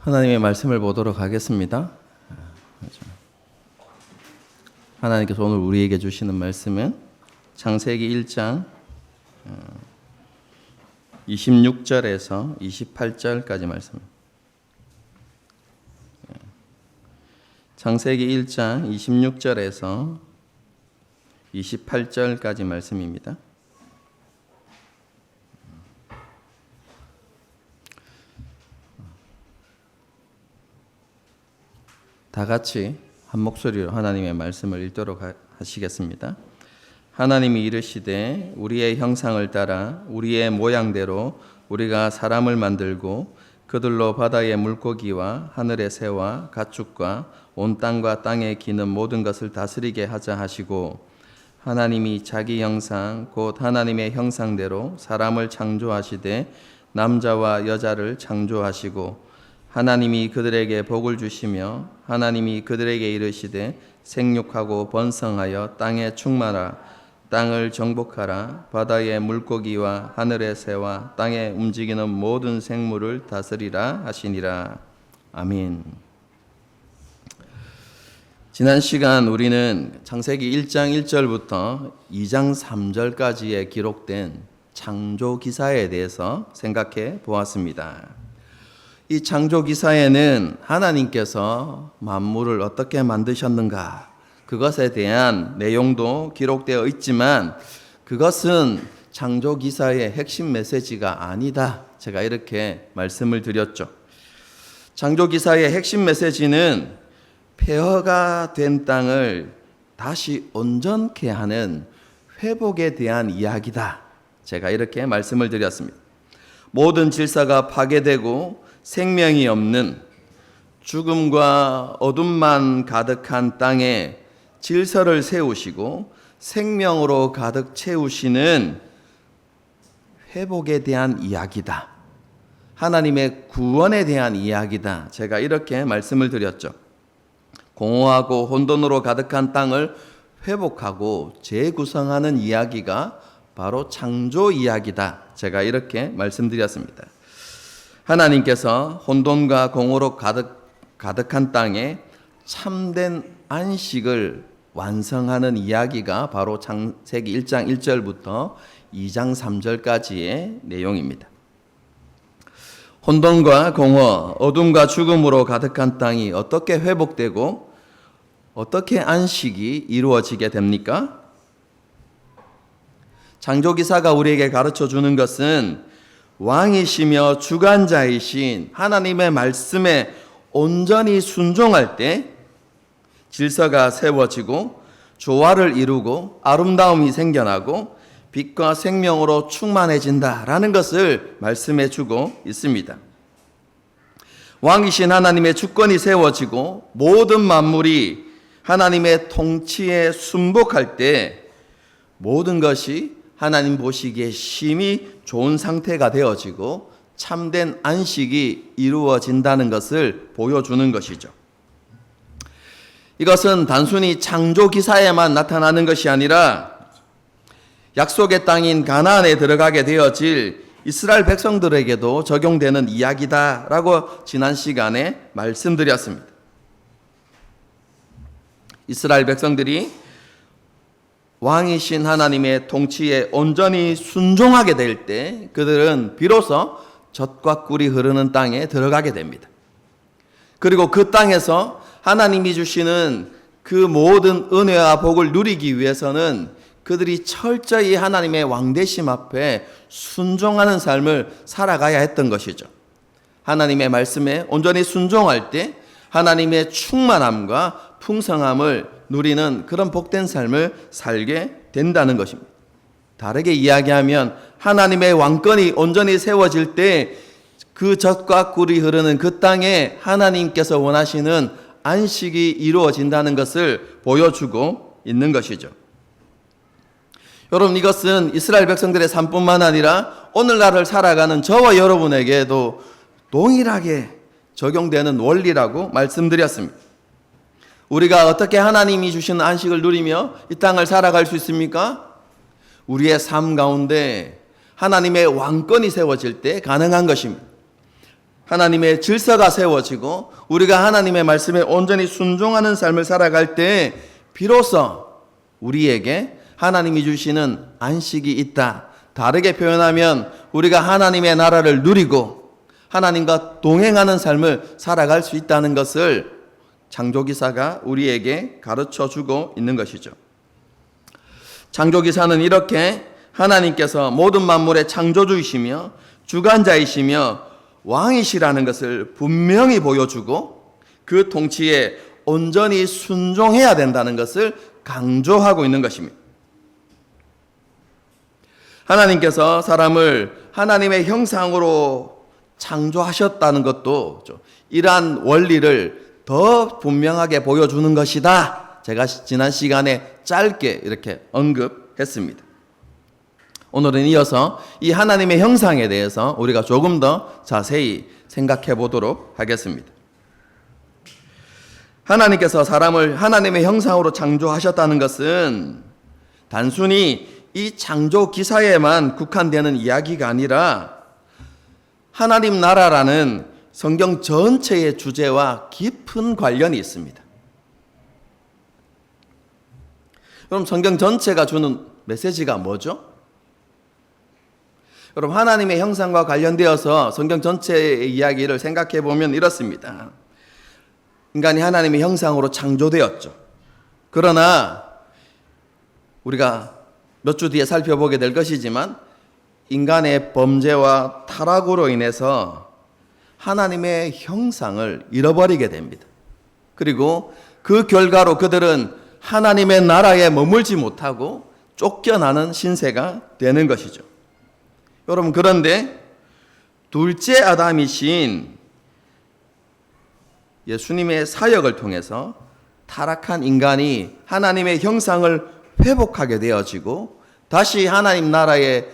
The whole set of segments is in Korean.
하나님의 말씀을 보도록 하겠습니다. 하나님께서 오늘 우리에게 주시는 말씀은 창세기 1장 26절에서 28절까지 말씀입니다. 창세기 1장 26절에서 28절까지 말씀입니다. 다 같이 한 목소리로 하나님의 말씀을 읽도록 하시겠습니다. 하나님이 이르시되 우리의 형상을 따라 우리의 모양대로 우리가 사람을 만들고 그들로 바다의 물고기와 하늘의 새와 가축과 온 땅과 땅에 기는 모든 것을 다스리게 하자 하시고, 하나님이 자기 형상 곧 하나님의 형상대로 사람을 창조하시되 남자와 여자를 창조하시고, 하나님이 그들에게 복을 주시며 하나님이 그들에게 이르시되 생육하고 번성하여 땅에 충만하라, 땅을 정복하라, 바다의 물고기와 하늘의 새와 땅에 움직이는 모든 생물을 다스리라 하시니라. 아멘. 지난 시간 우리는 창세기 1장 1절부터 2장 3절까지에 기록된 창조 기사에 대해서 생각해 보았습니다. 이 창조 기사에는 하나님께서 만물을 어떻게 만드셨는가, 그것에 대한 내용도 기록되어 있지만 그것은 창조 기사의 핵심 메시지가 아니다. 제가 이렇게 말씀을 드렸죠. 창조 기사의 핵심 메시지는 폐허가 된 땅을 다시 온전케 하는 회복에 대한 이야기다. 제가 이렇게 말씀을 드렸습니다. 모든 질서가 파괴되고 생명이 없는 죽음과 어둠만 가득한 땅에 질서를 세우시고 생명으로 가득 채우시는 회복에 대한 이야기다. 하나님의 구원에 대한 이야기다. 제가 이렇게 말씀을 드렸죠. 공허하고 혼돈으로 가득한 땅을 회복하고 재구성하는 이야기가 바로 창조 이야기다. 제가 이렇게 말씀드렸습니다. 하나님께서 혼돈과 공허로 가득한 땅에 참된 안식을 완성하는 이야기가 바로 창세기 1장 1절부터 2장 3절까지의 내용입니다. 혼돈과 공허, 어둠과 죽음으로 가득한 땅이 어떻게 회복되고 어떻게 안식이 이루어지게 됩니까? 창조기사가 우리에게 가르쳐 주는 것은 왕이시며 주관자이신 하나님의 말씀에 온전히 순종할 때 질서가 세워지고 조화를 이루고 아름다움이 생겨나고 빛과 생명으로 충만해진다라는 것을 말씀해 주고 있습니다. 왕이신 하나님의 주권이 세워지고 모든 만물이 하나님의 통치에 순복할 때 모든 것이 하나님 보시기에 심히 좋은 상태가 되어지고 참된 안식이 이루어진다는 것을 보여주는 것이죠. 이것은 단순히 창조 기사에만 나타나는 것이 아니라 약속의 땅인 가나안에 들어가게 되어질 이스라엘 백성들에게도 적용되는 이야기다라고 지난 시간에 말씀드렸습니다. 이스라엘 백성들이 왕이신 하나님의 통치에 온전히 순종하게 될 때 그들은 비로소 젖과 꿀이 흐르는 땅에 들어가게 됩니다. 그리고 그 땅에서 하나님이 주시는 그 모든 은혜와 복을 누리기 위해서는 그들이 철저히 하나님의 왕되심 앞에 순종하는 삶을 살아가야 했던 것이죠. 하나님의 말씀에 온전히 순종할 때 하나님의 충만함과 풍성함을 누리는 그런 복된 삶을 살게 된다는 것입니다. 다르게 이야기하면 하나님의 왕권이 온전히 세워질 때 그 젖과 꿀이 흐르는 그 땅에 하나님께서 원하시는 안식이 이루어진다는 것을 보여주고 있는 것이죠. 여러분, 이것은 이스라엘 백성들의 삶뿐만 아니라 오늘날을 살아가는 저와 여러분에게도 동일하게 적용되는 원리라고 말씀드렸습니다. 우리가 어떻게 하나님이 주신 안식을 누리며 이 땅을 살아갈 수 있습니까? 우리의 삶 가운데 하나님의 왕권이 세워질 때 가능한 것입니다. 하나님의 질서가 세워지고 우리가 하나님의 말씀에 온전히 순종하는 삶을 살아갈 때 비로소 우리에게 하나님이 주시는 안식이 있다. 다르게 표현하면 우리가 하나님의 나라를 누리고 하나님과 동행하는 삶을 살아갈 수 있다는 것을 창조기사가 우리에게 가르쳐 주고 있는 것이죠. 창조기사는 이렇게 하나님께서 모든 만물의 창조주이시며 주관자이시며 왕이시라는 것을 분명히 보여주고 그 통치에 온전히 순종해야 된다는 것을 강조하고 있는 것입니다. 하나님께서 사람을 하나님의 형상으로 창조하셨다는 것도 이러한 원리를 더 분명하게 보여주는 것이다. 제가 지난 시간에 짧게 이렇게 언급했습니다. 오늘은 이어서 이 하나님의 형상에 대해서 우리가 조금 더 자세히 생각해 보도록 하겠습니다. 하나님께서 사람을 하나님의 형상으로 창조하셨다는 것은 단순히 이 창조 기사에만 국한되는 이야기가 아니라 하나님 나라라는 성경 전체의 주제와 깊은 관련이 있습니다. 그럼 성경 전체가 주는 메시지가 뭐죠? 여러분, 하나님의 형상과 관련되어서 성경 전체의 이야기를 생각해 보면 이렇습니다. 인간이 하나님의 형상으로 창조되었죠. 그러나 우리가 몇 주 뒤에 살펴보게 될 것이지만 인간의 범죄와 타락으로 인해서 하나님의 형상을 잃어버리게 됩니다. 그리고 그 결과로 그들은 하나님의 나라에 머물지 못하고 쫓겨나는 신세가 되는 것이죠. 여러분, 그런데 둘째 아담이신 예수님의 사역을 통해서 타락한 인간이 하나님의 형상을 회복하게 되어지고 다시 하나님 나라에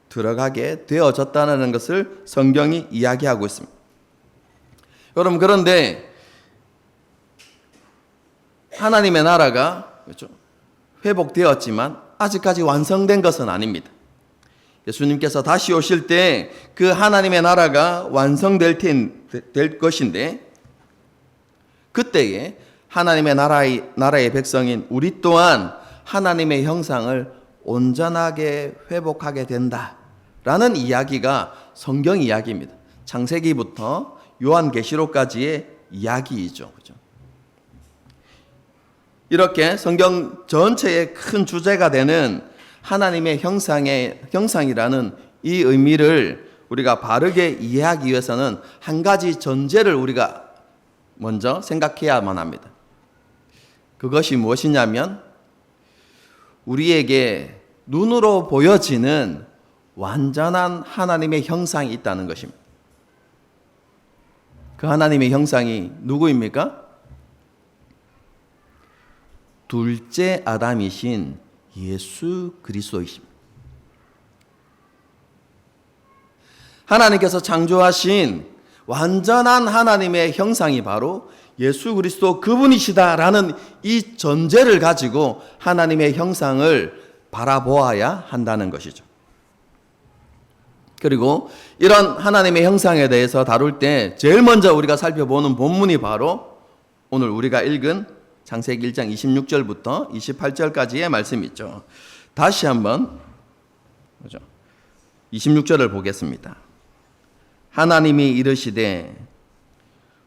들어가게 되어졌다는 것을 성경이 이야기하고 있습니다. 여러분, 그런데 하나님의 나라가 그렇죠? 회복되었지만 아직까지 완성된 것은 아닙니다. 예수님께서 다시 오실 때 그 하나님의 나라가 완성될 될 것인데 그때에 하나님의 나라의 백성인 우리 또한 하나님의 형상을 온전하게 회복하게 된다라는 이야기가 성경 이야기입니다. 창세기부터 요한계시록까지의 이야기이죠. 그렇죠? 이렇게 성경 전체의 큰 주제가 되는 하나님의 형상이라는 이 의미를 우리가 바르게 이해하기 위해서는 한 가지 전제를 우리가 먼저 생각해야만 합니다. 그것이 무엇이냐면 우리에게 눈으로 보여지는 완전한 하나님의 형상이 있다는 것입니다. 그 하나님의 형상이 누구입니까? 둘째 아담이신 예수 그리스도이십니다. 하나님께서 창조하신 완전한 하나님의 형상이 바로 예수 그리스도 그분이시다라는 이 전제를 가지고 하나님의 형상을 바라보아야 한다는 것이죠. 그리고 이런 하나님의 형상에 대해서 다룰 때 제일 먼저 우리가 살펴보는 본문이 바로 오늘 우리가 읽은 창세기 1장 26절부터 28절까지의 말씀이 있죠. 다시 한번 26절을 보겠습니다. 하나님이 이르시되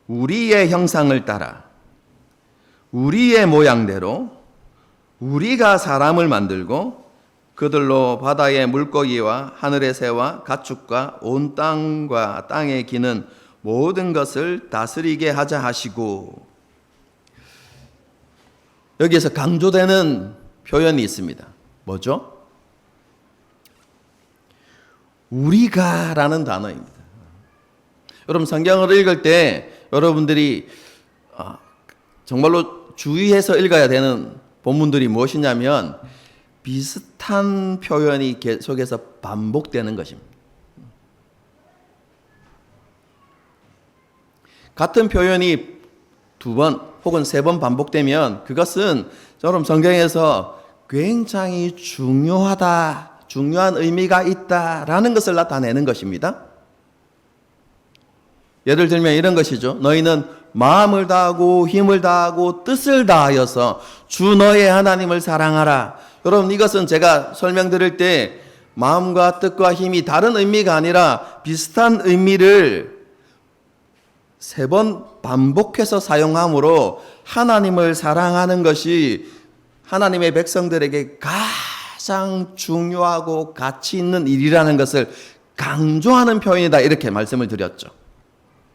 우리의 형상을 따라 우리의 모양대로 우리가 사람을 만들고 그들로 바다의 물고기와 하늘의 새와 가축과 온 땅과 땅에 기는 모든 것을 다스리게 하자 하시고, 여기에서 강조되는 표현이 있습니다. 뭐죠? 우리가라는 단어입니다. 여러분, 성경을 읽을 때 여러분들이 정말로 주의해서 읽어야 되는 본문들이 무엇이냐면 비슷한 표현이 계속해서 반복되는 것입니다. 같은 표현이 2번 혹은 3번 반복되면 그것은 여러분 성경에서 굉장히 중요한 의미가 있다라는 것을 나타내는 것입니다. 예를 들면 이런 것이죠. 너희는 마음을 다하고 힘을 다하고 뜻을 다하여서 주 너의 하나님을 사랑하라. 여러분, 이것은 제가 설명드릴 때 마음과 뜻과 힘이 다른 의미가 아니라 비슷한 의미를 3번 반복해서 사용함으로 하나님을 사랑하는 것이 하나님의 백성들에게 가장 중요하고 가치 있는 일이라는 것을 강조하는 표현이다, 이렇게 말씀을 드렸죠.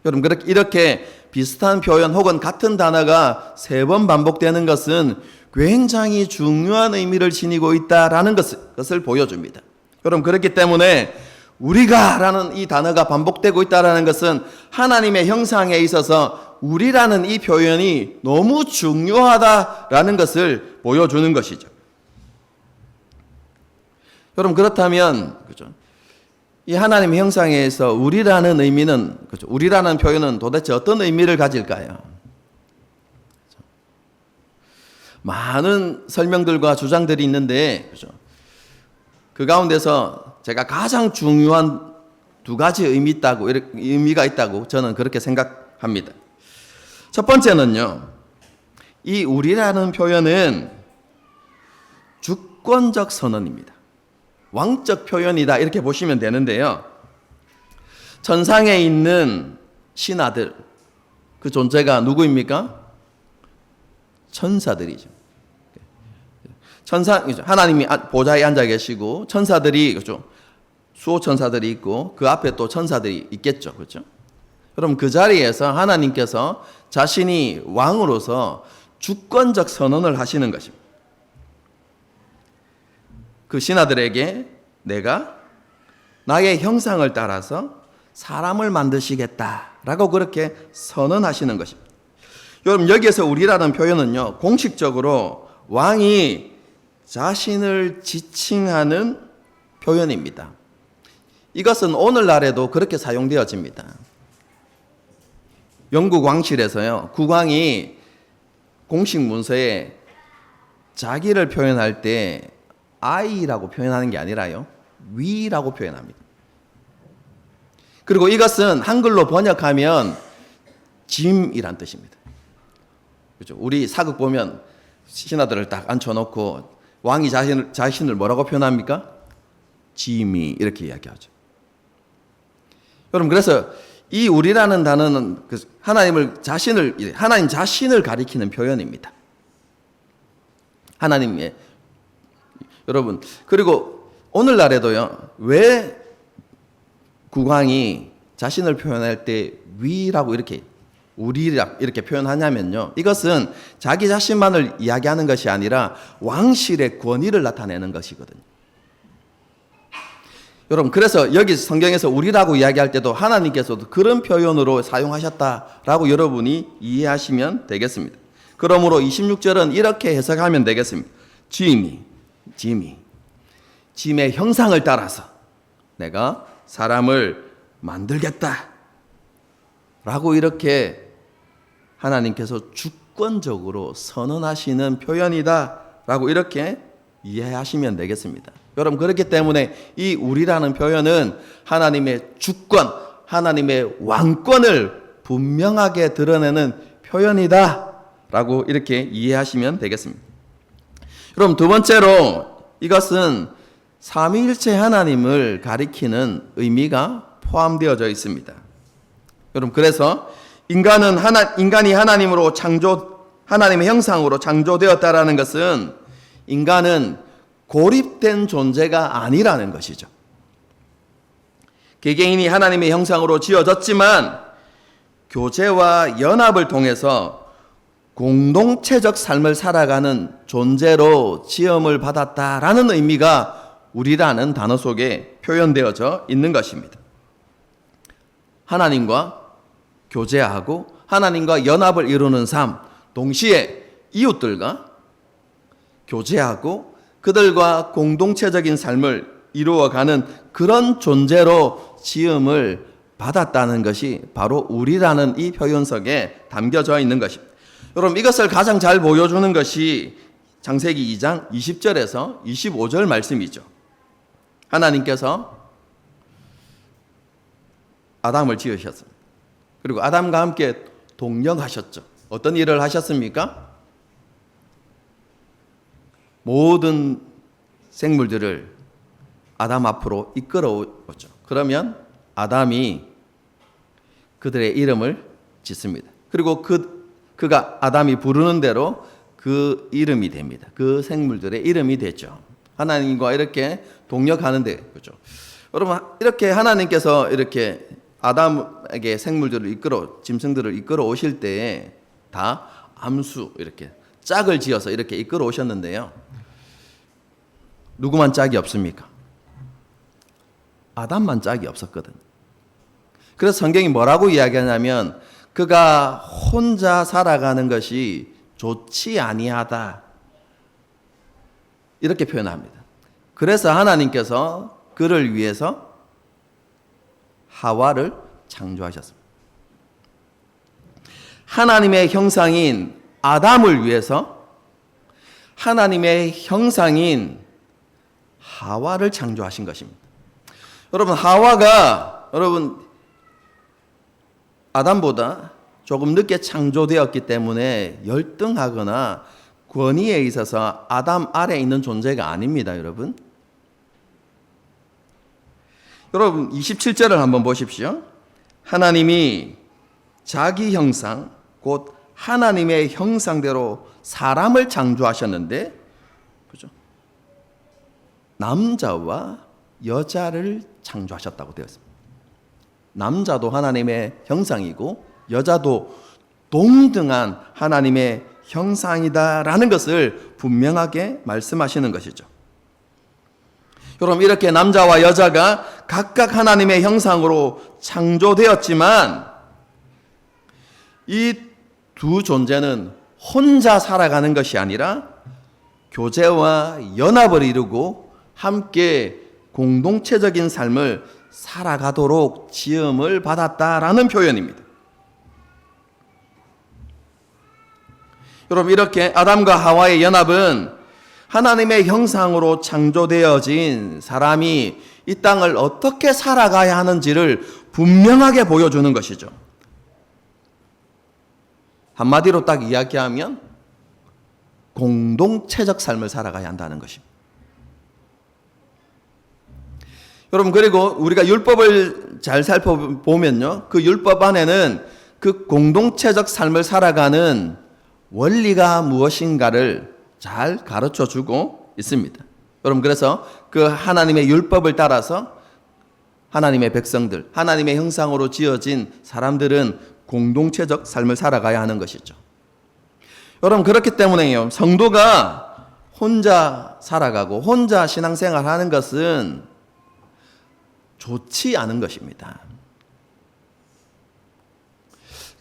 여러분, 이렇게 비슷한 표현 혹은 같은 단어가 3번 반복되는 것은 굉장히 중요한 의미를 지니고 있다라는 것을 보여줍니다. 여러분, 그렇기 때문에 우리가라는 이 단어가 반복되고 있다라는 것은 하나님의 형상에 있어서 우리라는 이 표현이 너무 중요하다라는 것을 보여주는 것이죠. 여러분, 그렇다면 그죠? 이 하나님의 형상에서 우리라는 의미는, 그죠? 우리라는 표현은 도대체 어떤 의미를 가질까요? 많은 설명들과 주장들이 있는데, 그죠? 그 가운데서 제가 가장 중요한 2가지 의미가 있다고 저는 그렇게 생각합니다. 첫 번째는요, 이 우리라는 표현은 주권적 선언입니다. 왕적 표현이다, 이렇게 보시면 되는데요. 천상에 있는 신하들, 그 존재가 누구입니까? 천사들이죠. 하나님이 보좌에 앉아 계시고 천사들이, 그렇죠? 수호 천사들이 있고 그 앞에 또 천사들이 있겠죠. 그렇죠? 그럼 그 자리에서 하나님께서 자신이 왕으로서 주권적 선언을 하시는 것입니다. 그 신하들에게 내가 나의 형상을 따라서 사람을 만드시겠다라고 그렇게 선언하시는 것입니다. 여러분, 여기에서 우리라는 표현은요, 공식적으로 왕이 자신을 지칭하는 표현입니다. 이것은 오늘날에도 그렇게 사용되어집니다. 영국 왕실에서요, 국왕이 공식 문서에 자기를 표현할 때 I라고 표현하는 게 아니라요, 위라고 표현합니다. 그리고 이것은 한글로 번역하면 짐이란 뜻입니다. 그렇죠? 우리 사극 보면 신하들을 딱 앉혀놓고 왕이 자신을 뭐라고 표현합니까? 짐이, 이렇게 이야기하죠. 여러분, 그래서 이 우리라는 단어는 하나님 자신을 가리키는 표현입니다. 하나님의, 여러분, 그리고 오늘날에도요, 왜 국왕이 자신을 표현할 때 위라고 우리라 이렇게 표현하냐면요, 이것은 자기 자신만을 이야기하는 것이 아니라 왕실의 권위를 나타내는 것이거든요. 여러분, 그래서 여기 성경에서 우리라고 이야기할 때도 하나님께서도 그런 표현으로 사용하셨다라고 여러분이 이해하시면 되겠습니다. 그러므로 26절은 이렇게 해석하면 되겠습니다. 짐의 형상을 따라서 내가 사람을 만들겠다 라고 이렇게 하나님께서 주권적으로 선언하시는 표현이다 라고 이렇게 이해하시면 되겠습니다. 여러분, 그렇기 때문에 이 우리라는 표현은 하나님의 주권, 하나님의 왕권을 분명하게 드러내는 표현이다 라고 이렇게 이해하시면 되겠습니다. 여러분, 2번째로 이것은 삼위일체 하나님을 가리키는 의미가 포함되어져 있습니다. 여러분, 그래서 인간이 하나님으로 하나님의 형상으로 창조되었다라는 것은 인간은 고립된 존재가 아니라는 것이죠. 개개인이 하나님의 형상으로 지어졌지만 교제와 연합을 통해서 공동체적 삶을 살아가는 존재로 지음을 받았다라는 의미가 우리라는 단어 속에 표현되어져 있는 것입니다. 하나님과 교제하고 하나님과 연합을 이루는 삶, 동시에 이웃들과 교제하고 그들과 공동체적인 삶을 이루어가는 그런 존재로 지음을 받았다는 것이 바로 우리라는 이 표현 속에 담겨져 있는 것입니다. 여러분, 이것을 가장 잘 보여주는 것이 창세기 2장 20절에서 25절 말씀이죠. 하나님께서 아담을 지으셨습니다. 그리고 아담과 함께 동력하셨죠. 어떤 일을 하셨습니까? 모든 생물들을 아담 앞으로 이끌어오죠. 그러면 아담이 그들의 이름을 짓습니다. 그리고 그가 아담이 부르는 대로 그 이름이 됩니다. 그 생물들의 이름이 되죠. 하나님과 이렇게 동력하는데, 그렇죠. 여러분, 이렇게 하나님께서 이렇게 아담에게 생물들을 짐승들을 이끌어 오실 때에 다 암수, 이렇게 짝을 지어서 이렇게 이끌어 오셨는데요. 누구만 짝이 없습니까? 아담만 짝이 없었거든. 그래서 성경이 뭐라고 이야기하냐면 그가 혼자 살아가는 것이 좋지 아니하다, 이렇게 표현합니다. 그래서 하나님께서 그를 위해서 하와를 창조하셨습니다. 하나님의 형상인 아담을 위해서 하나님의 형상인 하와를 창조하신 것입니다. 여러분, 하와가 아담보다 조금 늦게 창조되었기 때문에 열등하거나 권위에 있어서 아담 아래에 있는 존재가 아닙니다, 여러분. 여러분, 27절을 한번 보십시오. 하나님이 자기 형상, 곧 하나님의 형상대로 사람을 창조하셨는데, 그죠? 남자와 여자를 창조하셨다고 되어 있습니다. 남자도 하나님의 형상이고 여자도 동등한 하나님의 형상이다라는 것을 분명하게 말씀하시는 것이죠. 여러분, 이렇게 남자와 여자가 각각 하나님의 형상으로 창조되었지만 이 두 존재는 혼자 살아가는 것이 아니라 교제와 연합을 이루고 함께 공동체적인 삶을 살아가도록 지음을 받았다라는 표현입니다. 여러분, 이렇게 아담과 하와의 연합은 하나님의 형상으로 창조되어진 사람이 이 땅을 어떻게 살아가야 하는지를 분명하게 보여주는 것이죠. 한마디로 딱 이야기하면 공동체적 삶을 살아가야 한다는 것입니다. 여러분, 그리고 우리가 율법을 잘 살펴보면요, 그 율법 안에는 그 공동체적 삶을 살아가는 원리가 무엇인가를 잘 가르쳐 주고 있습니다. 여러분, 그래서 그 하나님의 율법을 따라서 하나님의 백성들, 하나님의 형상으로 지어진 사람들은 공동체적 삶을 살아가야 하는 것이죠. 여러분, 그렇기 때문에요, 성도가 혼자 살아가고 혼자 신앙생활 하는 것은 좋지 않은 것입니다.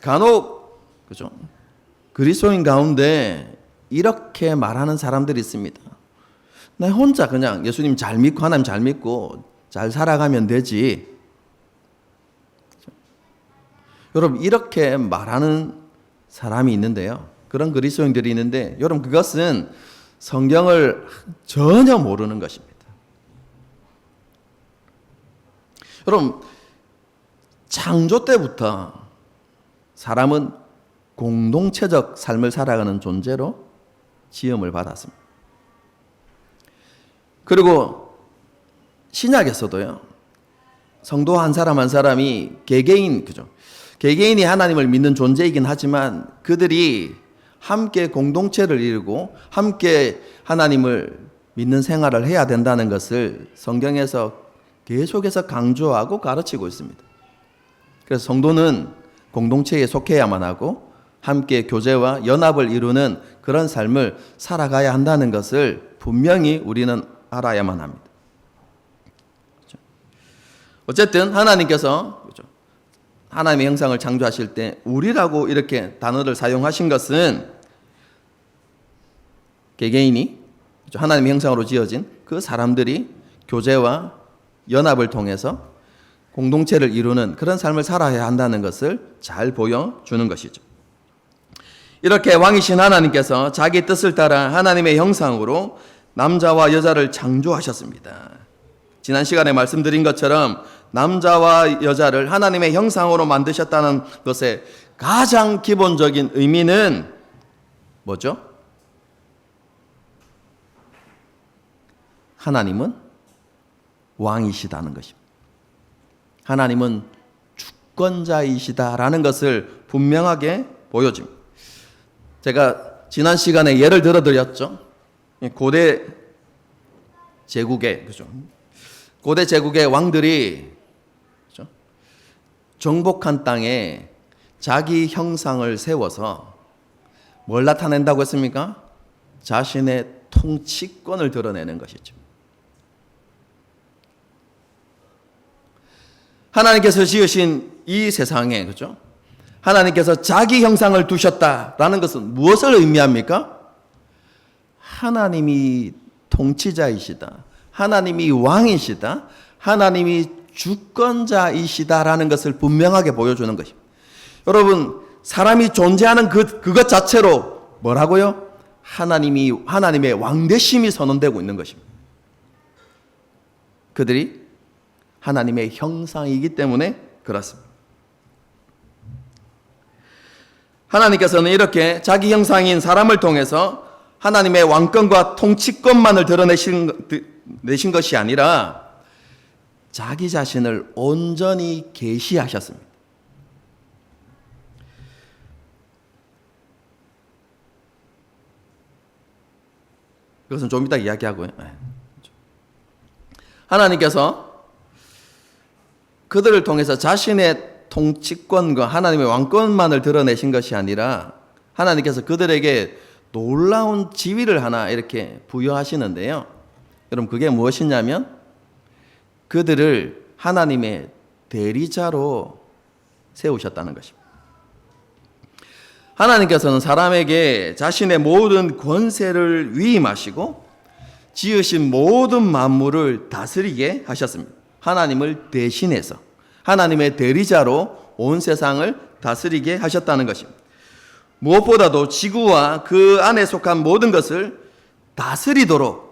간혹, 그죠? 그리스도인 가운데 이렇게 말하는 사람들이 있습니다. 나 혼자 그냥 예수님 잘 믿고 하나님 잘 믿고 잘 살아가면 되지. 여러분, 이렇게 말하는 사람이 있는데요. 그런 그리스도인들이 있는데, 여러분, 그것은 성경을 전혀 모르는 것입니다. 여러분, 창조 때부터 사람은 공동체적 삶을 살아가는 존재로 지음을 받았습니다. 그리고 신약에서도요, 성도 한 사람 한 사람이 개개인, 그죠? 개개인이 하나님을 믿는 존재이긴 하지만 그들이 함께 공동체를 이루고 함께 하나님을 믿는 생활을 해야 된다는 것을 성경에서 계속해서 강조하고 가르치고 있습니다. 그래서 성도는 공동체에 속해야만 하고 함께 교제와 연합을 이루는 그런 삶을 살아가야 한다는 것을 분명히 우리는 알아야만 합니다. 어쨌든 하나님께서 하나님의 형상을 창조하실 때 우리라고 이렇게 단어를 사용하신 것은 개개인이 하나님의 형상으로 지어진 그 사람들이 교제와 연합을 통해서 공동체를 이루는 그런 삶을 살아야 한다는 것을 잘 보여주는 것이죠. 이렇게 왕이신 하나님께서 자기 뜻을 따라 하나님의 형상으로 남자와 여자를 창조하셨습니다. 지난 시간에 말씀드린 것처럼 남자와 여자를 하나님의 형상으로 만드셨다는 것의 가장 기본적인 의미는 뭐죠? 하나님은 왕이시다는 것입니다. 하나님은 주권자이시다라는 것을 분명하게 보여줍니다. 제가 지난 시간에 예를 들어드렸죠. 고대 제국의 고대 제국의 왕들이 정복한 땅에 자기 형상을 세워서 뭘 나타낸다고 했습니까? 자신의 통치권을 드러내는 것이죠. 하나님께서 지으신 이 세상에, 그죠? 하나님께서 자기 형상을 두셨다라는 것은 무엇을 의미합니까? 하나님이 통치자이시다. 하나님이 왕이시다. 하나님이 주권자이시다라는 것을 분명하게 보여주는 것입니다. 여러분, 사람이 존재하는 그것 자체로 뭐라고요? 하나님의 왕대심이 선언되고 있는 것입니다. 그들이 하나님의 형상이기 때문에 그렇습니다. 하나님께서는 이렇게 자기 형상인 사람을 통해서 하나님의 왕권과 통치권만을 드러내신 것이 아니라 자기 자신을 온전히 계시하셨습니다. 그것은 좀 이따 이야기하고요. 하나님께서 그들을 통해서 자신의 통치권과 하나님의 왕권만을 드러내신 것이 아니라 하나님께서 그들에게 놀라운 지위를 하나 이렇게 부여하시는데요. 여러분, 그게 무엇이냐면 그들을 하나님의 대리자로 세우셨다는 것입니다. 하나님께서는 사람에게 자신의 모든 권세를 위임하시고 지으신 모든 만물을 다스리게 하셨습니다. 하나님을 대신해서 하나님의 대리자로 온 세상을 다스리게 하셨다는 것입니다. 무엇보다도 지구와 그 안에 속한 모든 것을 다스리도록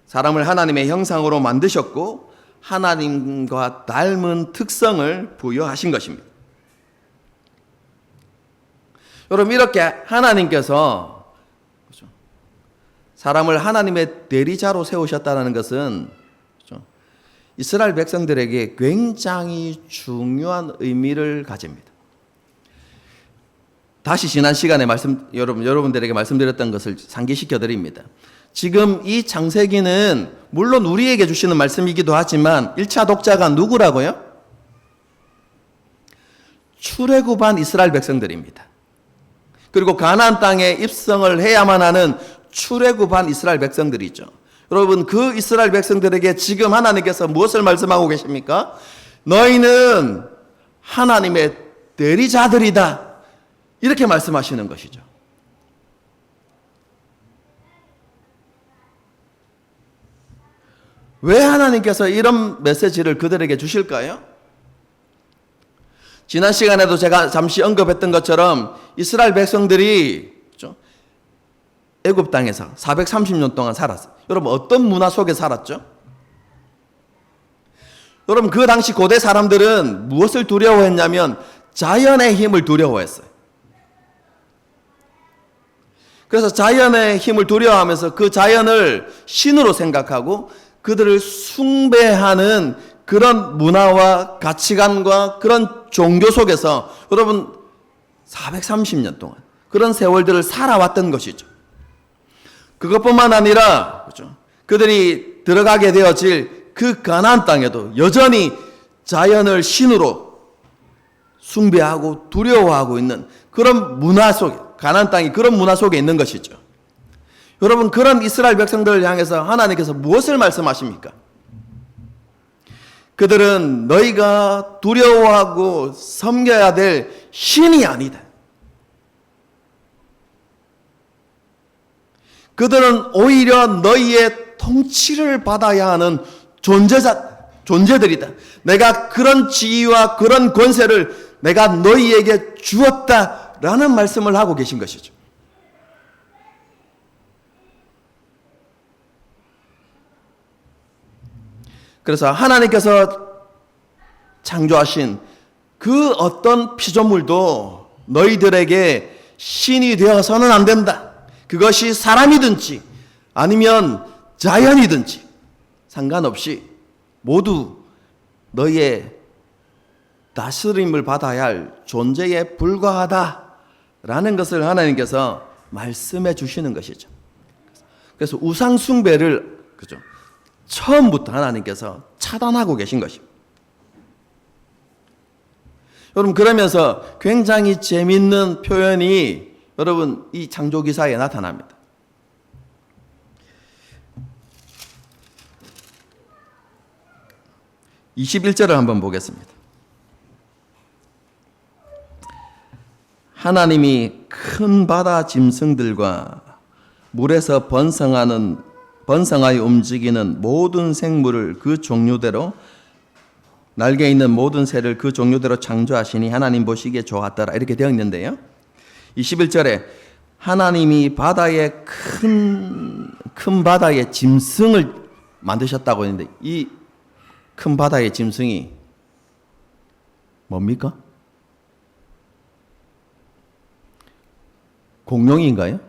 사람을 하나님의 형상으로 만드셨고 하나님과 닮은 특성을 부여하신 것입니다. 여러분, 이렇게 하나님께서 사람을 하나님의 대리자로 세우셨다는 것은 이스라엘 백성들에게 굉장히 중요한 의미를 가집니다. 다시 지난 시간에 여러분들에게 말씀드렸던 것을 상기시켜 드립니다. 지금 이 창세기는 물론 우리에게 주시는 말씀이기도 하지만 1차 독자가 누구라고요? 출애굽한 이스라엘 백성들입니다. 그리고 가나안 땅에 입성을 해야만 하는 출애굽한 이스라엘 백성들이죠. 여러분, 그 이스라엘 백성들에게 지금 하나님께서 무엇을 말씀하고 계십니까? 너희는 하나님의 대리자들이다. 이렇게 말씀하시는 것이죠. 왜 하나님께서 이런 메시지를 그들에게 주실까요? 지난 시간에도 제가 잠시 언급했던 것처럼 이스라엘 백성들이 애굽 땅에서 430년 동안 살았어요. 여러분, 어떤 문화 속에 살았죠? 여러분, 그 당시 고대 사람들은 무엇을 두려워했냐면 자연의 힘을 두려워했어요. 그래서 자연의 힘을 두려워하면서 그 자연을 신으로 생각하고 그들을 숭배하는 그런 문화와 가치관과 그런 종교 속에서 여러분 430년 동안 그런 세월들을 살아왔던 것이죠. 그것뿐만 아니라 그렇죠? 그들이 들어가게 되어질 그 가나안 땅에도 여전히 자연을 신으로 숭배하고 두려워하고 있는 그런 문화 속에, 가나안 땅이 그런 문화 속에 있는 것이죠. 여러분, 그런 이스라엘 백성들을 향해서 하나님께서 무엇을 말씀하십니까? 그들은 너희가 두려워하고 섬겨야 될 신이 아니다. 그들은 오히려 너희의 통치를 받아야 하는 존재들이다. 내가 그런 지위와 그런 권세를 내가 너희에게 주었다라는 말씀을 하고 계신 것이죠. 그래서 하나님께서 창조하신 그 어떤 피조물도 너희들에게 신이 되어서는 안 된다. 그것이 사람이든지 아니면 자연이든지 상관없이 모두 너희의 다스림을 받아야 할 존재에 불과하다라는 것을 하나님께서 말씀해 주시는 것이죠. 그래서 우상 숭배를 그죠? 처음부터 하나님께서 차단하고 계신 것입니다. 여러분 그러면서 굉장히 재밌는 표현이 여러분 이 창조기사에 나타납니다. 21절을 한번 보겠습니다. 하나님이 큰 바다 짐승들과 물에서 번성하여 움직이는 모든 생물을 그 종류대로 날개 있는 모든 새를 그 종류대로 창조하시니 하나님 보시기에 좋았더라 이렇게 되어 있는데요. 21절에 하나님이 바다의 큰 바다의 짐승을 만드셨다고 했는데 이 큰 바다의 짐승이 뭡니까? 공룡인가요?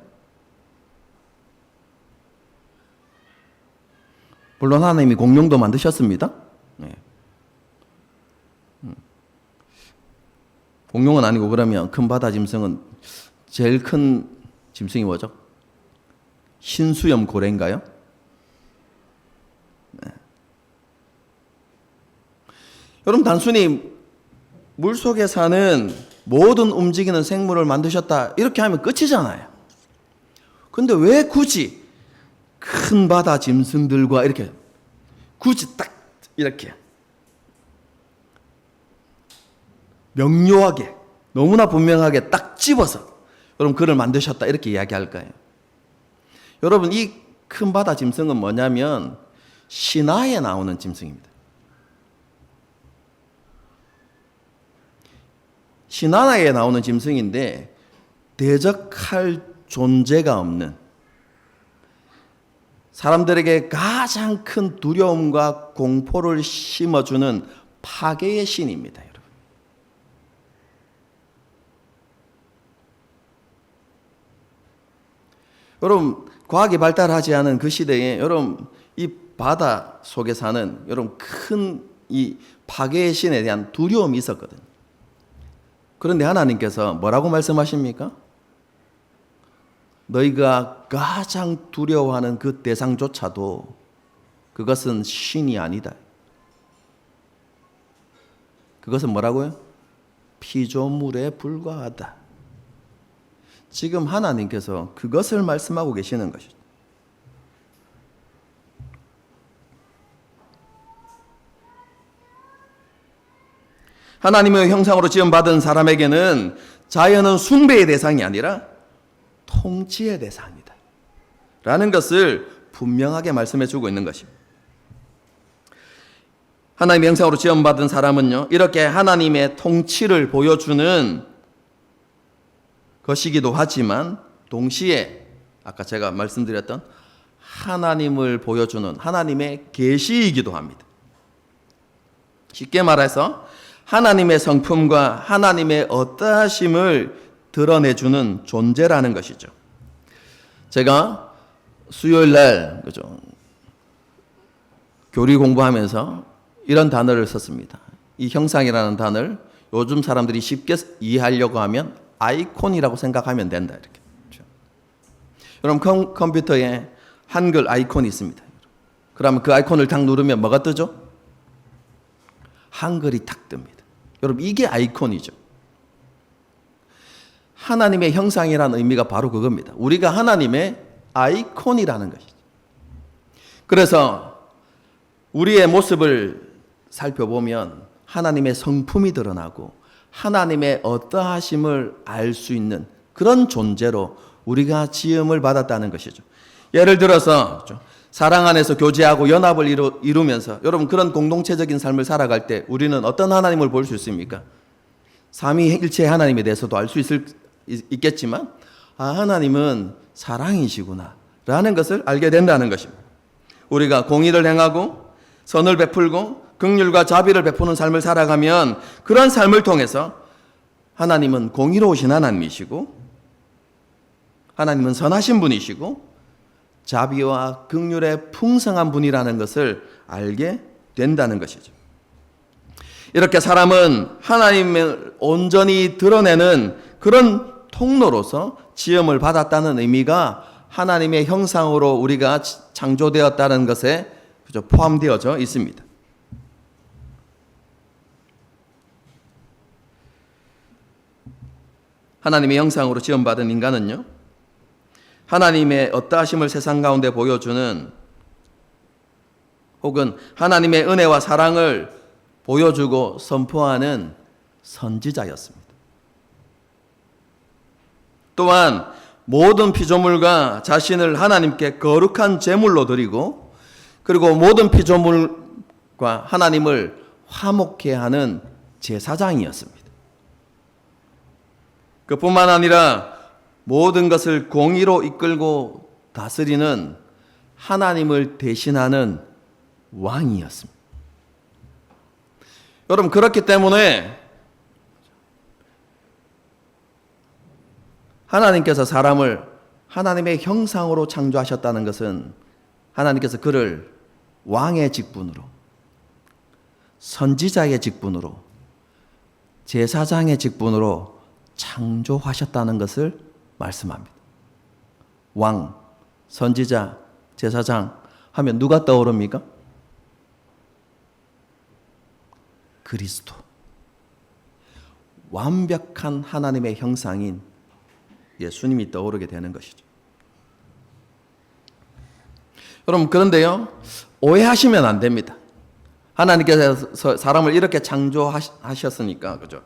물론 하나님이 공룡도 만드셨습니다. 네. 공룡은 아니고 그러면 큰 바다 짐승은 제일 큰 짐승이 뭐죠? 흰수염 고래인가요? 네. 여러분 단순히 물속에 사는 모든 움직이는 생물을 만드셨다 이렇게 하면 끝이잖아요. 근데 왜 굳이 큰 바다 짐승들과 이렇게 굳이 딱 이렇게 명료하게 너무나 분명하게 딱 집어서 여러분 그를 만드셨다 이렇게 이야기할까요? 여러분 이 큰 바다 짐승은 뭐냐면 신화에 나오는 짐승입니다. 신화에 나오는 짐승인데 대적할 존재가 없는 사람들에게 가장 큰 두려움과 공포를 심어주는 파괴의 신입니다. 여러분. 여러분 과학이 발달하지 않은 그 시대에 여러분 이 바다 속에 사는 여러분 큰 이 파괴의 신에 대한 두려움이 있었거든요. 그런데 하나님께서 뭐라고 말씀하십니까? 너희가 가장 두려워하는 그 대상조차도 그것은 신이 아니다. 그것은 뭐라고요? 피조물에 불과하다. 지금 하나님께서 그것을 말씀하고 계시는 것이죠. 하나님의 형상으로 지음받은 사람에게는 자연은 숭배의 대상이 아니라 통치의 대상이다 라는 것을 분명하게 말씀해 주고 있는 것입니다. 하나님의 형상으로 지음받은 사람은요 이렇게 하나님의 통치를 보여주는 것이기도 하지만 동시에 아까 제가 말씀드렸던 하나님을 보여주는 하나님의 계시이기도 합니다. 쉽게 말해서 하나님의 성품과 하나님의 어떠하심을 드러내주는 존재라는 것이죠. 제가 수요일 날 그죠? 교리 공부하면서 이런 단어를 썼습니다. 이 형상이라는 단어를 요즘 사람들이 쉽게 이해하려고 하면 아이콘이라고 생각하면 된다 이렇게. 그렇죠? 여러분 컴퓨터에 한글 아이콘이 있습니다. 그러면 그 아이콘을 탁 누르면 뭐가 뜨죠? 한글이 탁 뜹니다. 여러분 이게 아이콘이죠. 하나님의 형상이라는 의미가 바로 그겁니다. 우리가 하나님의 아이콘이라는 것이죠. 그래서 우리의 모습을 살펴보면 하나님의 성품이 드러나고 하나님의 어떠하심을 알 수 있는 그런 존재로 우리가 지음을 받았다는 것이죠. 예를 들어서 사랑 안에서 교제하고 연합을 이루면서 여러분 그런 공동체적인 삶을 살아갈 때 우리는 어떤 하나님을 볼 수 있습니까? 삼위일체 하나님에 대해서도 알 수 있겠지만 하나님은 사랑이시구나 라는 것을 알게 된다는 것입니다. 우리가 공의를 행하고 선을 베풀고 긍휼과 자비를 베푸는 삶을 살아가면 그런 삶을 통해서 하나님은 공의로우신 하나님이시고 하나님은 선하신 분이시고 자비와 긍휼의 풍성한 분이라는 것을 알게 된다는 것이죠. 이렇게 사람은 하나님을 온전히 드러내는 그런 통로로서 지음을 받았다는 의미가 하나님의 형상으로 우리가 창조되었다는 것에 포함되어져 있습니다. 하나님의 형상으로 지음받은 인간은요, 하나님의 어떠하심을 세상 가운데 보여주는 혹은 하나님의 은혜와 사랑을 보여주고 선포하는 선지자였습니다. 또한 모든 피조물과 자신을 하나님께 거룩한 제물로 드리고 그리고 모든 피조물과 하나님을 화목케 하는 제사장이었습니다. 그뿐만 아니라 모든 것을 공의로 이끌고 다스리는 하나님을 대신하는 왕이었습니다. 여러분, 그렇기 때문에 하나님께서 사람을 하나님의 형상으로 창조하셨다는 것은 하나님께서 그를 왕의 직분으로, 선지자의 직분으로, 제사장의 직분으로 창조하셨다는 것을 말씀합니다. 왕, 선지자, 제사장 하면 누가 떠오릅니까? 그리스도. 완벽한 하나님의 형상인 예수님이 떠오르게 되는 것이죠. 여러분, 그런데요, 오해하시면 안 됩니다. 하나님께서 사람을 이렇게 창조하셨으니까, 그죠?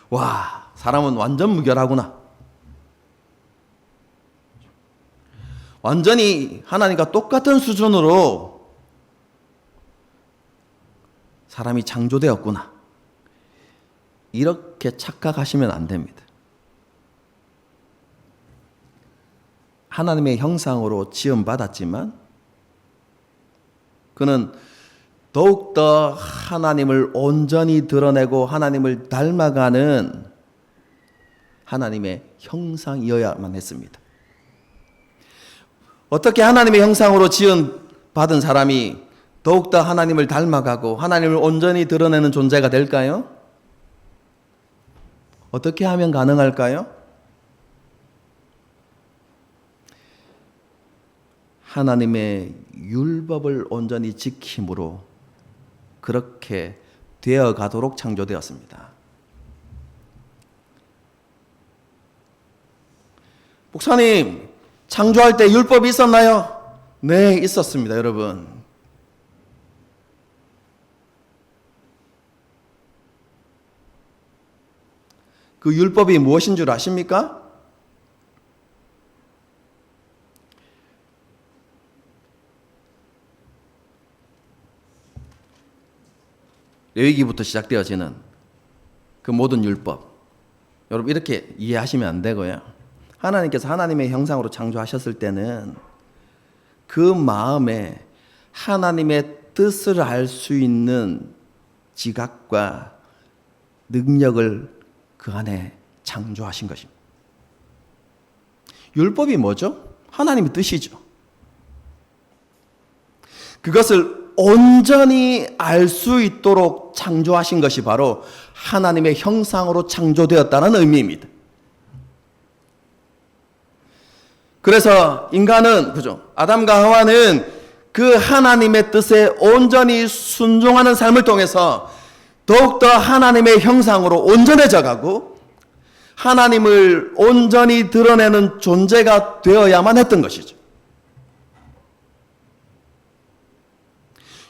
와, 사람은 완전 무결하구나. 완전히 하나님과 똑같은 수준으로 사람이 창조되었구나. 이렇게 착각하시면 안 됩니다. 하나님의 형상으로 지음받았지만 그는 더욱더 하나님을 온전히 드러내고 하나님을 닮아가는 하나님의 형상이어야만 했습니다. 어떻게 하나님의 형상으로 지음받은 사람이 더욱더 하나님을 닮아가고 하나님을 온전히 드러내는 존재가 될까요? 어떻게 하면 가능할까요? 하나님의 율법을 온전히 지킴으로 그렇게 되어가도록 창조되었습니다. 목사님, 창조할 때 율법이 있었나요? 네, 있었습니다, 여러분. 그 율법이 무엇인 줄 아십니까? 레위기부터 시작되어지는 그 모든 율법. 여러분, 이렇게 이해하시면 안 되고요. 하나님께서 하나님의 형상으로 창조하셨을 때는 그 마음에 하나님의 뜻을 알 수 있는 지각과 능력을 그 안에 창조하신 것입니다. 율법이 뭐죠? 하나님의 뜻이죠. 그것을 온전히 알 수 있도록 창조하신 것이 바로 하나님의 형상으로 창조되었다는 의미입니다. 그래서 인간은, 그죠? 아담과 하와는 그 하나님의 뜻에 온전히 순종하는 삶을 통해서 더욱더 하나님의 형상으로 온전해져 가고 하나님을 온전히 드러내는 존재가 되어야만 했던 것이죠.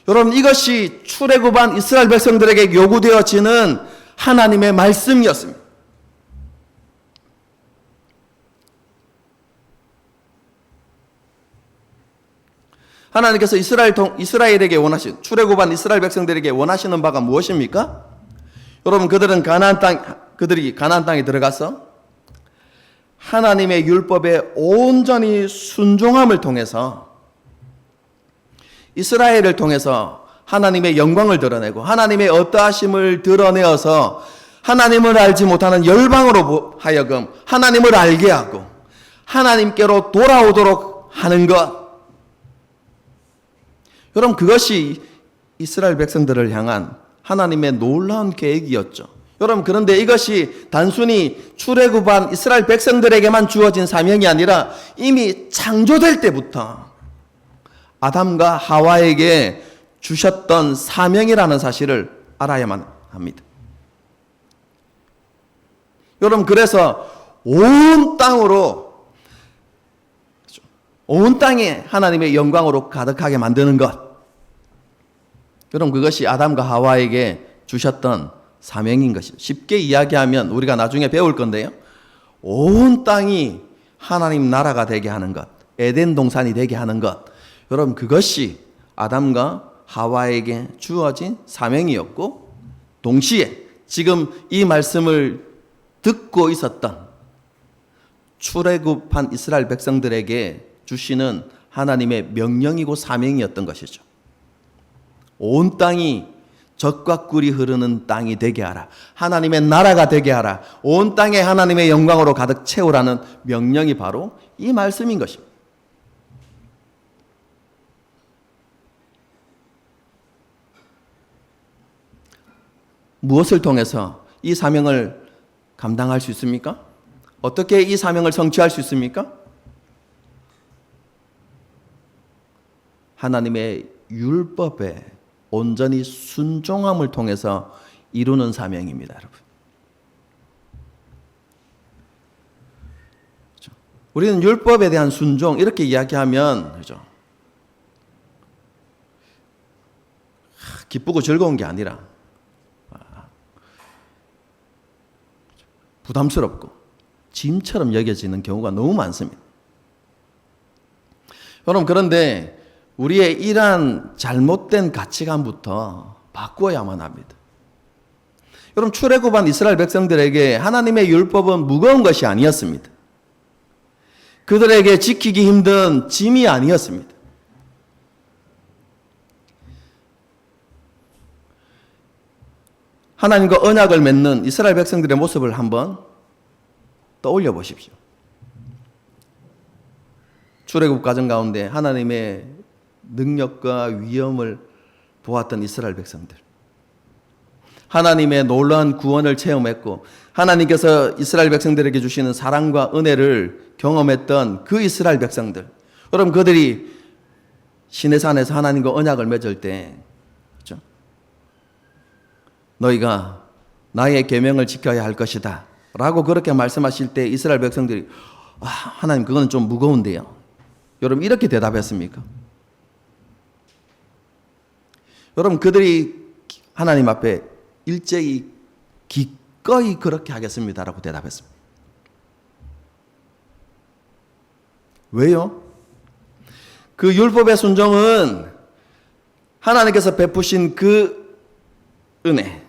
여러분, 이것이 출애굽한 이스라엘 백성들에게 요구되어지는 하나님의 말씀이었습니다. 하나님께서 이스라엘에게 원하신, 출애굽한 이스라엘 백성들에게 원하시는 바가 무엇입니까? 여러분, 그들이 가나안 땅에 들어가서 하나님의 율법에 온전히 순종함을 통해서 이스라엘을 통해서 하나님의 영광을 드러내고 하나님의 어떠하심을 드러내어서 하나님을 알지 못하는 열방으로 하여금 하나님을 알게 하고 하나님께로 돌아오도록 하는 것. 여러분, 그것이 이스라엘 백성들을 향한 하나님의 놀라운 계획이었죠. 여러분, 그런데 이것이 단순히 출애굽한 이스라엘 백성들에게만 주어진 사명이 아니라 이미 창조될 때부터 아담과 하와에게 주셨던 사명이라는 사실을 알아야만 합니다. 여러분, 그래서 온 땅에 하나님의 영광으로 가득하게 만드는 것. 여러분, 그것이 아담과 하와에게 주셨던 사명인 것이죠. 쉽게 이야기하면 우리가 나중에 배울 건데요. 온 땅이 하나님 나라가 되게 하는 것, 에덴 동산이 되게 하는 것. 여러분, 그것이 아담과 하와에게 주어진 사명이었고, 동시에 지금 이 말씀을 듣고 있었던 출애굽한 이스라엘 백성들에게 주시는 하나님의 명령이고 사명이었던 것이죠. 온 땅이 젖과 꿀이 흐르는 땅이 되게 하라. 하나님의 나라가 되게 하라. 온 땅에 하나님의 영광으로 가득 채우라는 명령이 바로 이 말씀인 것입니다. 무엇을 통해서 이 사명을 감당할 수 있습니까? 어떻게 이 사명을 성취할 수 있습니까? 하나님의 율법에 온전히 순종함을 통해서 이루는 사명입니다, 여러분. 그렇죠? 우리는 율법에 대한 순종 이렇게 이야기하면 그렇죠? 기쁘고 즐거운 게 아니라 부담스럽고 짐처럼 여겨지는 경우가 너무 많습니다. 여러분, 그런데 우리의 이러한 잘못된 가치관부터 바꾸어야만 합니다. 여러분, 출애굽한 이스라엘 백성들에게 하나님의 율법은 무거운 것이 아니었습니다. 그들에게 지키기 힘든 짐이 아니었습니다. 하나님과 언약을 맺는 이스라엘 백성들의 모습을 한번 떠올려 보십시오. 출애굽 과정 가운데 하나님의 능력과 위엄을 보았던 이스라엘 백성들, 하나님의 놀라운 구원을 체험했고 하나님께서 이스라엘 백성들에게 주시는 사랑과 은혜를 경험했던 그 이스라엘 백성들, 여러분, 그들이 시내산에서 하나님과 언약을 맺을 때 그렇죠? 너희가 나의 계명을 지켜야 할 것이다 라고 그렇게 말씀하실 때 이스라엘 백성들이 하나님, 그거는 좀 무거운데요. 여러분, 이렇게 대답했습니까? 여러분, 그들이 하나님 앞에 일제히 기꺼이 그렇게 하겠습니다라고 대답했습니다. 왜요? 그 율법의 순종은 하나님께서 베푸신 그 은혜,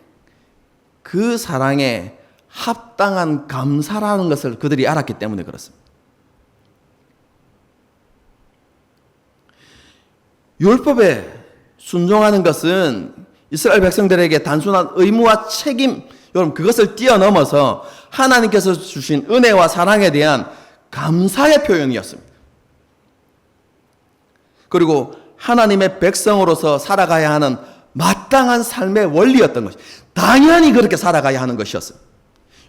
그 사랑에 합당한 감사라는 것을 그들이 알았기 때문에 그렇습니다. 율법에 순종하는 것은 이스라엘 백성들에게 단순한 의무와 책임, 여러분, 그것을 뛰어넘어서 하나님께서 주신 은혜와 사랑에 대한 감사의 표현이었습니다. 그리고 하나님의 백성으로서 살아가야 하는 마땅한 삶의 원리였던 것이, 당연히 그렇게 살아가야 하는 것이었습니다.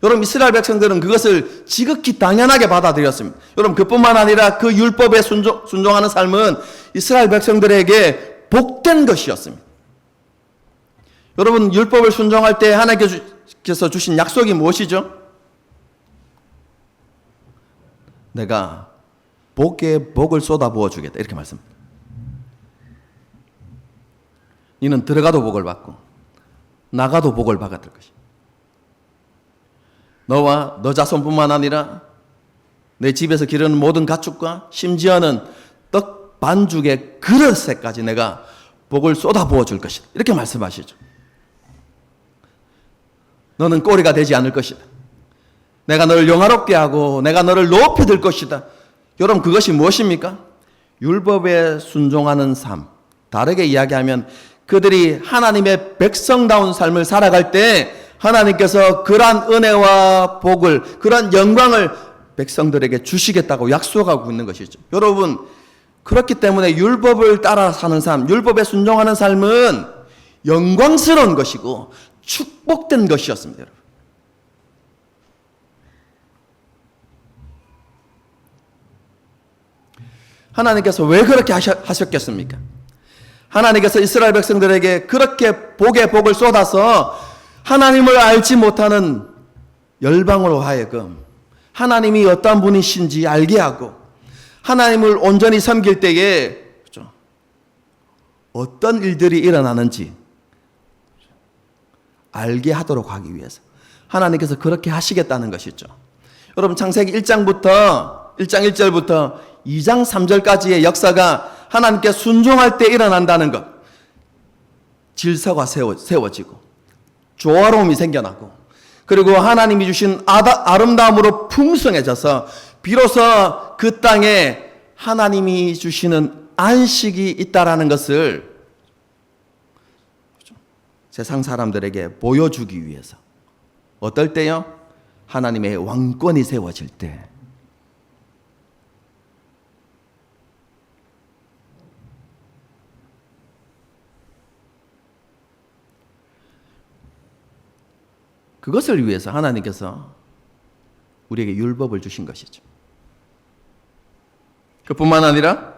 여러분, 이스라엘 백성들은 그것을 지극히 당연하게 받아들였습니다. 여러분, 그뿐만 아니라 그 율법에 순종하는 삶은 이스라엘 백성들에게 복된 것이었습니다. 여러분, 율법을 순종할 때 하나님께서 주신 약속이 무엇이죠? 내가 복에 복을 쏟아부어 주겠다, 이렇게 말씀합니다. 너는 들어가도 복을 받고 나가도 복을 받을 것이다. 너와 너 자손뿐만 아니라 내 집에서 기르는 모든 가축과 심지어는 떡 반죽의 그릇에까지 내가 복을 쏟아부어 줄 것이다, 이렇게 말씀하시죠. 너는 꼬리가 되지 않을 것이다. 내가 너를 영화롭게 하고 내가 너를 높이 들 것이다. 여러분, 그것이 무엇입니까? 율법에 순종하는 삶, 다르게 이야기하면 그들이 하나님의 백성다운 삶을 살아갈 때 하나님께서 그러한 은혜와 복을, 그러한 영광을 백성들에게 주시겠다고 약속하고 있는 것이죠. 여러분, 그렇기 때문에 율법을 따라 사는 삶, 율법에 순종하는 삶은 영광스러운 것이고 축복된 것이었습니다. 여러분. 하나님께서 왜 그렇게 하셨겠습니까? 하나님께서 이스라엘 백성들에게 그렇게 복의 복을 쏟아서 하나님을 알지 못하는 열방으로 하여금 하나님이 어떤 분이신지 알게 하고 하나님을 온전히 섬길 때에 어떤 일들이 일어나는지 알게 하도록 하기 위해서 하나님께서 그렇게 하시겠다는 것이죠. 여러분, 창세기 1장 1절부터 2장 3절까지의 역사가 하나님께 순종할 때 일어난다는 것. 질서가 세워지고 조화로움이 생겨나고 그리고 하나님이 주신 아름다움으로 풍성해져서 비로소 그 땅에 하나님이 주시는 안식이 있다라는 것을 세상 사람들에게 보여주기 위해서. 어떨 때요? 하나님의 왕권이 세워질 때. 그것을 위해서 하나님께서 우리에게 율법을 주신 것이죠. 그뿐만 아니라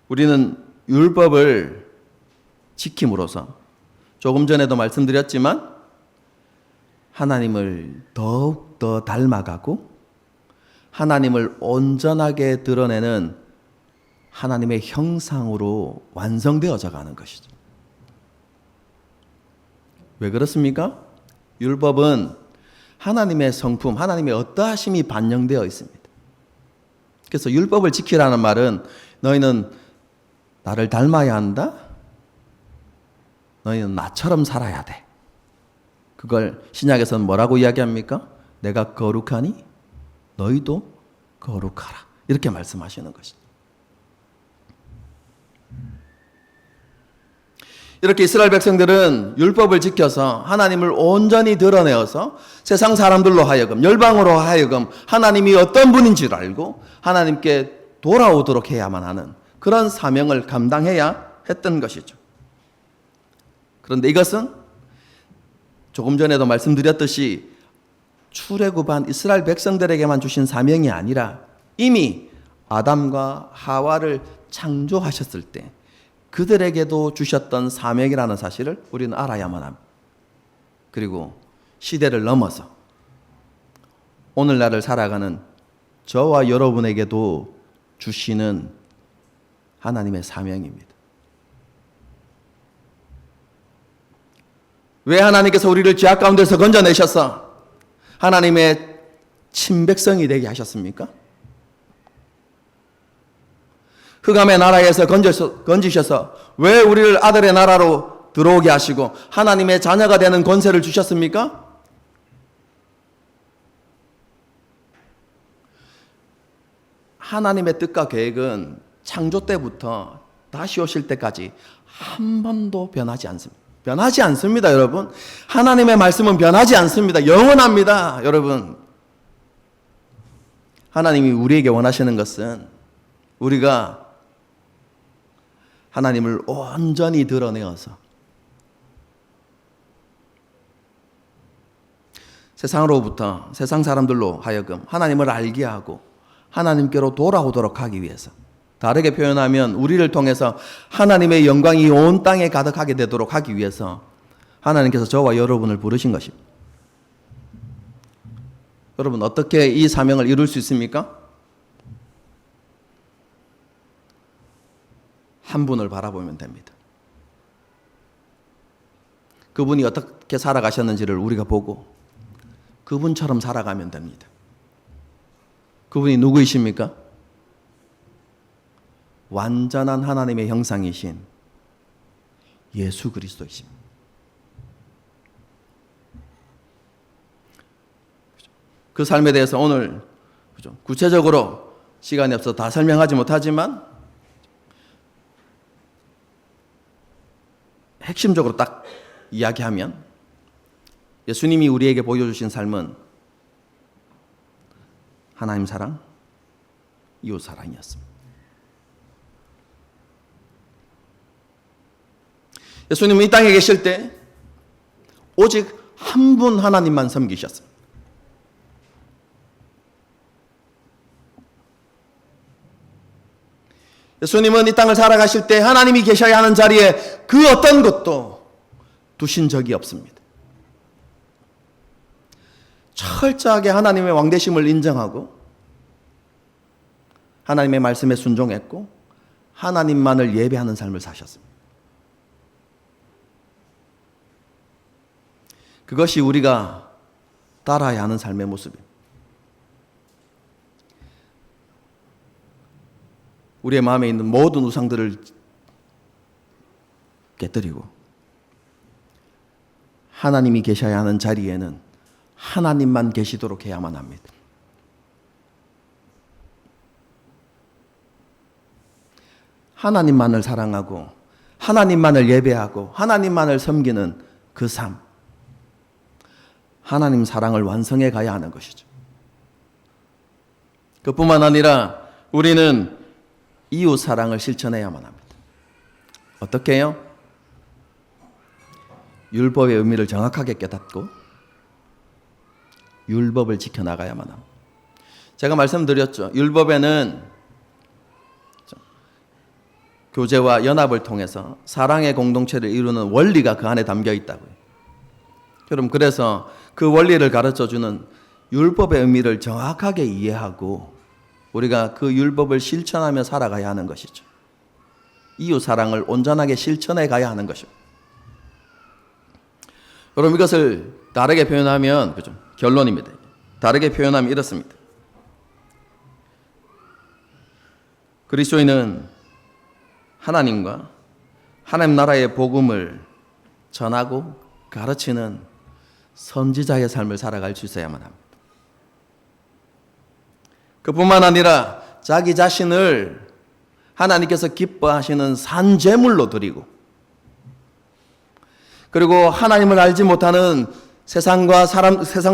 우리는 율법을 지킴으로써 조금 전에도 말씀드렸지만 하나님을 더욱 더 닮아가고 하나님을 온전하게 드러내는 하나님의 형상으로 완성되어져 가는 것이죠. 왜 그렇습니까? 율법은 하나님의 성품, 하나님의 어떠하심이 반영되어 있습니다. 그래서 율법을 지키라는 말은 너희는 나를 닮아야 한다. 너희는 나처럼 살아야 돼. 그걸 신약에서는 뭐라고 이야기합니까? 내가 거룩하니 너희도 거룩하라. 이렇게 말씀하시는 것이죠. 이렇게 이스라엘 백성들은 율법을 지켜서 하나님을 온전히 드러내어서 세상 사람들로 하여금, 열방으로 하여금 하나님이 어떤 분인지를 알고 하나님께 돌아오도록 해야만 하는 그런 사명을 감당해야 했던 것이죠. 그런데 이것은 조금 전에도 말씀드렸듯이 출애굽한 이스라엘 백성들에게만 주신 사명이 아니라 이미 아담과 하와를 창조하셨을 때 그들에게도 주셨던 사명이라는 사실을 우리는 알아야만 합니다. 그리고 시대를 넘어서 오늘날을 살아가는 저와 여러분에게도 주시는 하나님의 사명입니다. 왜 하나님께서 우리를 죄악 가운데서 건져내셔서 하나님의 친백성이 되게 하셨습니까? 흑암의 나라에서 건지셔서 왜 우리를 아들의 나라로 들어오게 하시고 하나님의 자녀가 되는 권세를 주셨습니까? 하나님의 뜻과 계획은 창조 때부터 다시 오실 때까지 한 번도 변하지 않습니다. 변하지 않습니다, 여러분. 하나님의 말씀은 변하지 않습니다. 영원합니다, 여러분. 하나님이 우리에게 원하시는 것은 우리가 하나님을 온전히 드러내어서 세상으로부터 세상 사람들로 하여금 하나님을 알게 하고 하나님께로 돌아오도록 하기 위해서, 다르게 표현하면 우리를 통해서 하나님의 영광이 온 땅에 가득하게 되도록 하기 위해서 하나님께서 저와 여러분을 부르신 것입니다. 여러분, 어떻게 이 사명을 이룰 수 있습니까? 한 분을 바라보면 됩니다. 그분이 어떻게 살아가셨는지를 우리가 보고 그분처럼 살아가면 됩니다. 그분이 누구이십니까? 완전한 하나님의 형상이신 예수 그리스도이십니다. 그 삶에 대해서 오늘 구체적으로 시간이 없어서 다 설명하지 못하지만 핵심적으로 딱 이야기하면 예수님이 우리에게 보여주신 삶은 하나님 사랑, 이웃 사랑이었습니다. 예수님은 이 땅에 계실 때 오직 한 분 하나님만 섬기셨습니다. 예수님은 이 땅을 살아가실 때 하나님이 계셔야 하는 자리에 그 어떤 것도 두신 적이 없습니다. 철저하게 하나님의 왕되심을 인정하고 하나님의 말씀에 순종했고 하나님만을 예배하는 삶을 사셨습니다. 그것이 우리가 따라야 하는 삶의 모습입니다. 우리의 마음에 있는 모든 우상들을 깨뜨리고 하나님이 계셔야 하는 자리에는 하나님만 계시도록 해야만 합니다. 하나님만을 사랑하고 하나님만을 예배하고 하나님만을 섬기는 그 삶, 하나님 사랑을 완성해 가야 하는 것이죠. 그뿐만 아니라 우리는 이웃 사랑을 실천해야만 합니다. 어떻게 해요? 율법의 의미를 정확하게 깨닫고 율법을 지켜나가야만 합니다. 제가 말씀드렸죠. 율법에는 교제와 연합을 통해서 사랑의 공동체를 이루는 원리가 그 안에 담겨 있다고요. 여러분, 그래서 그 원리를 가르쳐주는 율법의 의미를 정확하게 이해하고 우리가 그 율법을 실천하며 살아가야 하는 것이죠. 이웃 사랑을 온전하게 실천해 가야 하는 것입니다. 여러분, 이것을 다르게 표현하면 그죠? 결론입니다. 다르게 표현하면 이렇습니다. 그리스도인은 하나님과 하나님 나라의 복음을 전하고 가르치는 선지자의 삶을 살아갈 수 있어야만 합니다. 그뿐만 아니라 자기 자신을 하나님께서 기뻐하시는 산제물로 드리고 그리고 하나님을 알지 못하는 세상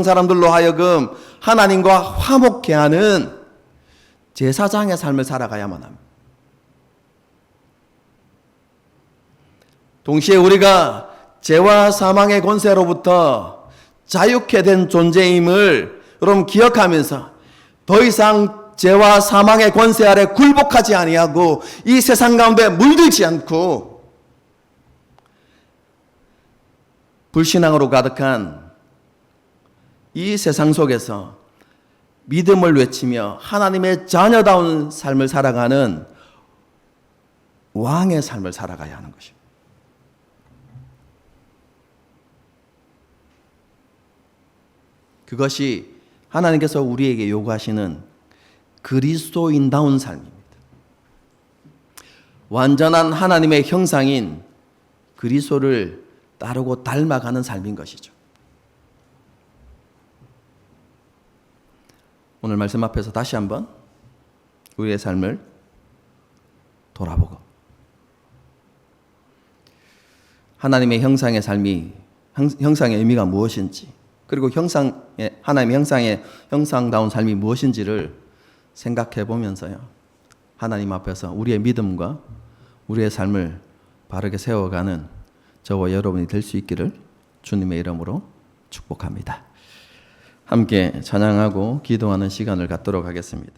사람들로 하여금 하나님과 화목케 하는 제사장의 삶을 살아가야만 합니다. 동시에 우리가 죄와 사망의 권세로부터 자유케 된 존재임을 여러분 기억하면서 더 이상 죄와 사망의 권세 아래 굴복하지 아니하고 이 세상 가운데 물들지 않고 불신앙으로 가득한 이 세상 속에서 믿음을 외치며 하나님의 자녀다운 삶을 살아가는 왕의 삶을 살아가야 하는 것입니다. 그것이 하나님께서 우리에게 요구하시는 그리스도인다운 삶입니다. 완전한 하나님의 형상인 그리스도를 따르고 닮아가는 삶인 것이죠. 오늘 말씀 앞에서 다시 한번 우리의 삶을 돌아보고 하나님의 형상의 삶이 형상의 의미가 무엇인지 그리고 하나님의 형상다운 삶이 무엇인지를 생각해 보면서요. 하나님 앞에서 우리의 믿음과 우리의 삶을 바르게 세워가는 저와 여러분이 될 수 있기를 주님의 이름으로 축복합니다. 함께 찬양하고 기도하는 시간을 갖도록 하겠습니다.